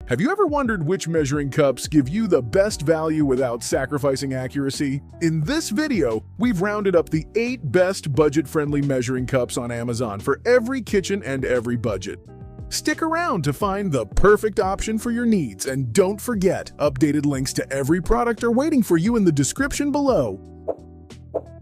Have you ever wondered which measuring cups give you the best value without sacrificing accuracy? In this video, we've rounded up the 8 best budget-friendly measuring cups on Amazon for every kitchen and every budget. Stick around to find the perfect option for your needs, and don't forget, updated links to every product are waiting for you in the description below.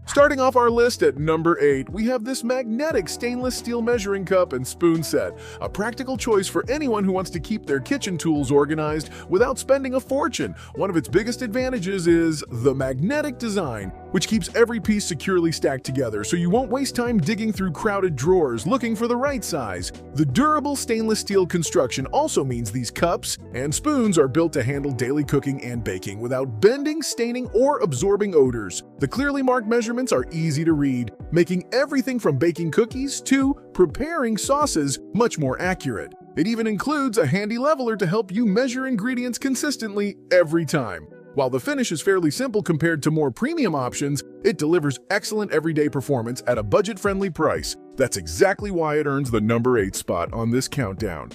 Starting off our list at number 8, we have this magnetic stainless steel measuring cup and spoon set, a practical choice for anyone who wants to keep their kitchen tools organized without spending a fortune. One of its biggest advantages is the magnetic design, which keeps every piece securely stacked together so you won't waste time digging through crowded drawers looking for the right size. The durable stainless steel construction also means these cups and spoons are built to handle daily cooking and baking without bending, staining, or absorbing odors. The clearly marked measurements are easy to read, making everything from baking cookies to preparing sauces much more accurate. It even includes a handy leveler to help you measure ingredients consistently every time. While the finish is fairly simple compared to more premium options, it delivers excellent everyday performance at a budget-friendly price. That's exactly why it earns the number 8 spot on this countdown.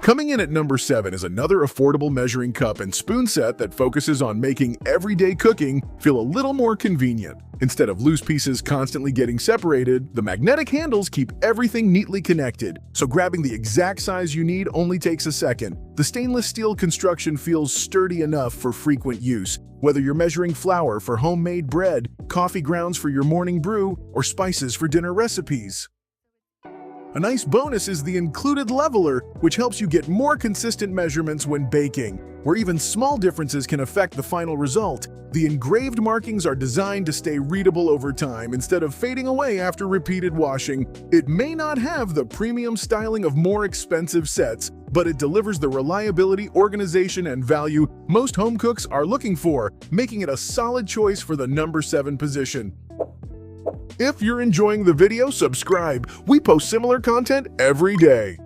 Coming in at number 7 is another affordable measuring cup and spoon set that focuses on making everyday cooking feel a little more convenient. Instead of loose pieces constantly getting separated, the magnetic handles keep everything neatly connected, so grabbing the exact size you need only takes a second. The stainless steel construction feels sturdy enough for frequent use, whether you're measuring flour for homemade bread, coffee grounds for your morning brew, or spices for dinner recipes. A nice bonus is the included leveler, which helps you get more consistent measurements when baking, where even small differences can affect the final result. The engraved markings are designed to stay readable over time instead of fading away after repeated washing. It may not have the premium styling of more expensive sets, but it delivers the reliability, organization, and value most home cooks are looking for, making it a solid choice for the number 7 position. If you're enjoying the video, subscribe. We post similar content every day.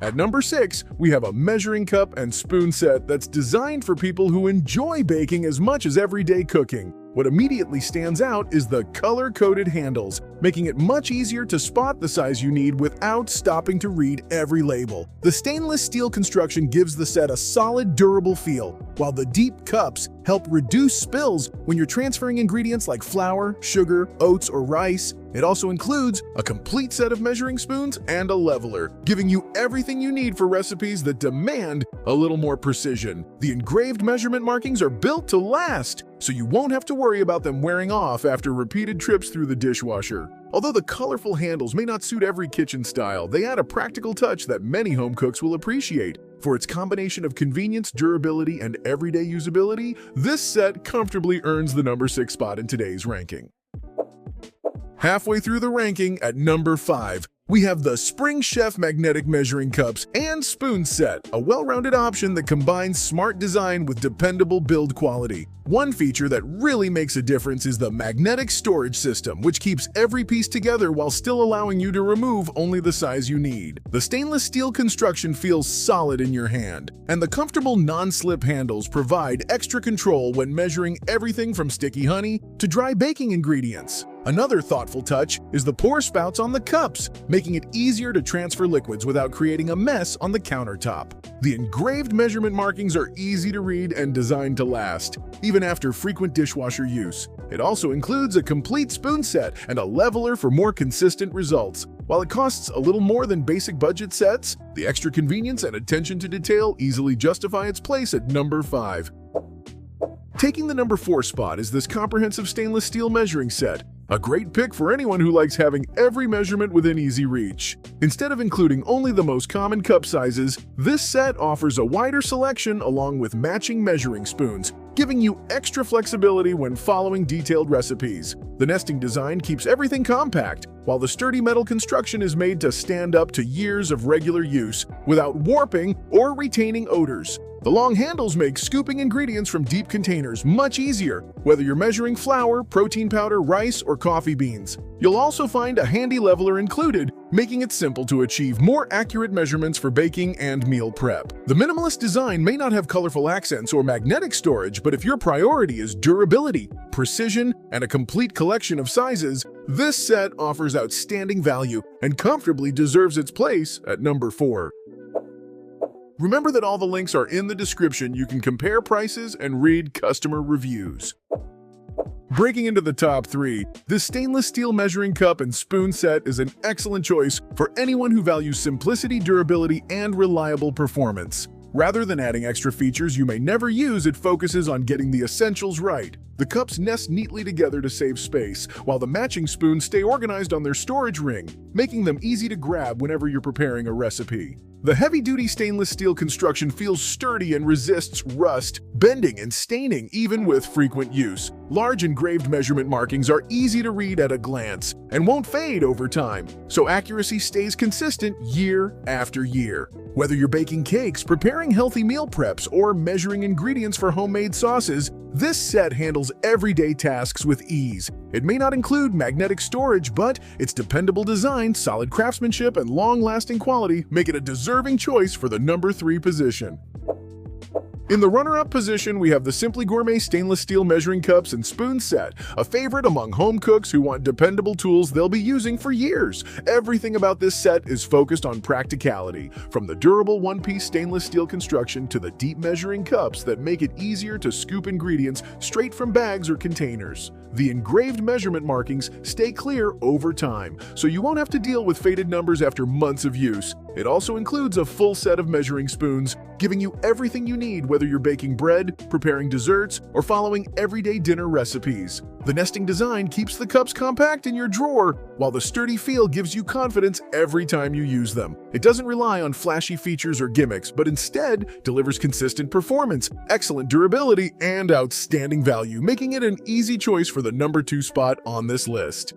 At number 6, we have a measuring cup and spoon set that's designed for people who enjoy baking as much as everyday cooking. What immediately stands out is the color-coded handles, making it much easier to spot the size you need without stopping to read every label. The stainless steel construction gives the set a solid, durable feel, while the deep cups help reduce spills when you're transferring ingredients like flour, sugar, oats, or rice. It also includes a complete set of measuring spoons and a leveler, giving you everything you need for recipes that demand a little more precision. The engraved measurement markings are built to last, so you won't have to worry about them wearing off after repeated trips through the dishwasher. Although the colorful handles may not suit every kitchen style, they add a practical touch that many home cooks will appreciate. For its combination of convenience, durability, and everyday usability, this set comfortably earns the number 6 spot in today's ranking. Halfway through the ranking, at number 5, we have the Spring Chef Magnetic Measuring Cups and Spoon Set, a well-rounded option that combines smart design with dependable build quality. One feature that really makes a difference is the magnetic storage system, which keeps every piece together while still allowing you to remove only the size you need. The stainless steel construction feels solid in your hand, and the comfortable non-slip handles provide extra control when measuring everything from sticky honey to dry baking ingredients. Another thoughtful touch is the pour spouts on the cups, making it easier to transfer liquids without creating a mess on the countertop. The engraved measurement markings are easy to read and designed to last, even after frequent dishwasher use. It also includes a complete spoon set and a leveler for more consistent results. While it costs a little more than basic budget sets, the extra convenience and attention to detail easily justify its place at number 5. Taking the number 4 spot is this comprehensive stainless steel measuring set. A great pick for anyone who likes having every measurement within easy reach. Instead of including only the most common cup sizes, this set offers a wider selection along with matching measuring spoons, giving you extra flexibility when following detailed recipes. The nesting design keeps everything compact, while the sturdy metal construction is made to stand up to years of regular use without warping or retaining odors. The long handles make scooping ingredients from deep containers much easier, whether you're measuring flour, protein powder, rice, or coffee beans. You'll also find a handy leveler included, making it simple to achieve more accurate measurements for baking and meal prep. The minimalist design may not have colorful accents or magnetic storage, but if your priority is durability, precision, and a complete collection of sizes, this set offers outstanding value and comfortably deserves its place at number 4. Remember that all the links are in the description. You can compare prices and read customer reviews. Breaking into the top 3, this stainless steel measuring cup and spoon set is an excellent choice for anyone who values simplicity, durability, and reliable performance. Rather than adding extra features you may never use, it focuses on getting the essentials right. The cups nest neatly together to save space, while the matching spoons stay organized on their storage ring, making them easy to grab whenever you're preparing a recipe. The heavy-duty stainless steel construction feels sturdy and resists rust, bending, and staining even with frequent use. Large engraved measurement markings are easy to read at a glance and won't fade over time, so accuracy stays consistent year after year. Whether you're baking cakes, preparing healthy meal preps, or measuring ingredients for homemade sauces, this set handles everyday tasks with ease. It may not include magnetic storage, but its dependable design, solid craftsmanship, and long-lasting quality make it a deserving choice for the number 3 position. In the runner-up position, we have the Simply Gourmet stainless steel measuring cups and spoon set, a favorite among home cooks who want dependable tools they'll be using for years. Everything about this set is focused on practicality, from the durable one-piece stainless steel construction to the deep measuring cups that make it easier to scoop ingredients straight from bags or containers. The engraved measurement markings stay clear over time, so you won't have to deal with faded numbers after months of use. It also includes a full set of measuring spoons, giving you everything you need whether you're baking bread, preparing desserts, or following everyday dinner recipes. The nesting design keeps the cups compact in your drawer, while the sturdy feel gives you confidence every time you use them. It doesn't rely on flashy features or gimmicks, but instead delivers consistent performance, excellent durability, and outstanding value, making it an easy choice for the number 2 spot on this list.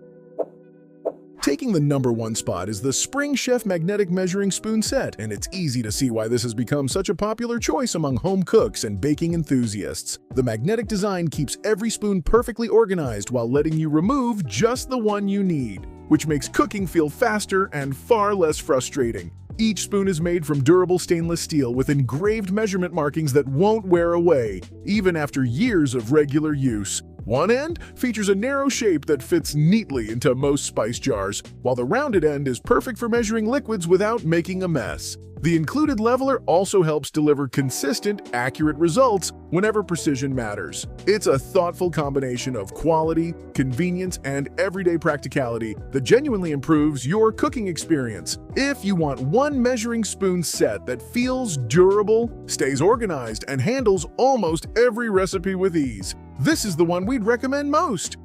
Taking the number 1 spot is the Spring Chef Magnetic Measuring Spoon Set, and it's easy to see why this has become such a popular choice among home cooks and baking enthusiasts. The magnetic design keeps every spoon perfectly organized while letting you remove just the one you need, which makes cooking feel faster and far less frustrating. Each spoon is made from durable stainless steel with engraved measurement markings that won't wear away, even after years of regular use. One end features a narrow shape that fits neatly into most spice jars, while the rounded end is perfect for measuring liquids without making a mess. The included leveler also helps deliver consistent, accurate results whenever precision matters. It's a thoughtful combination of quality, convenience, and everyday practicality that genuinely improves your cooking experience. If you want one measuring spoon set that feels durable, stays organized, and handles almost every recipe with ease, this is the one we'd recommend most.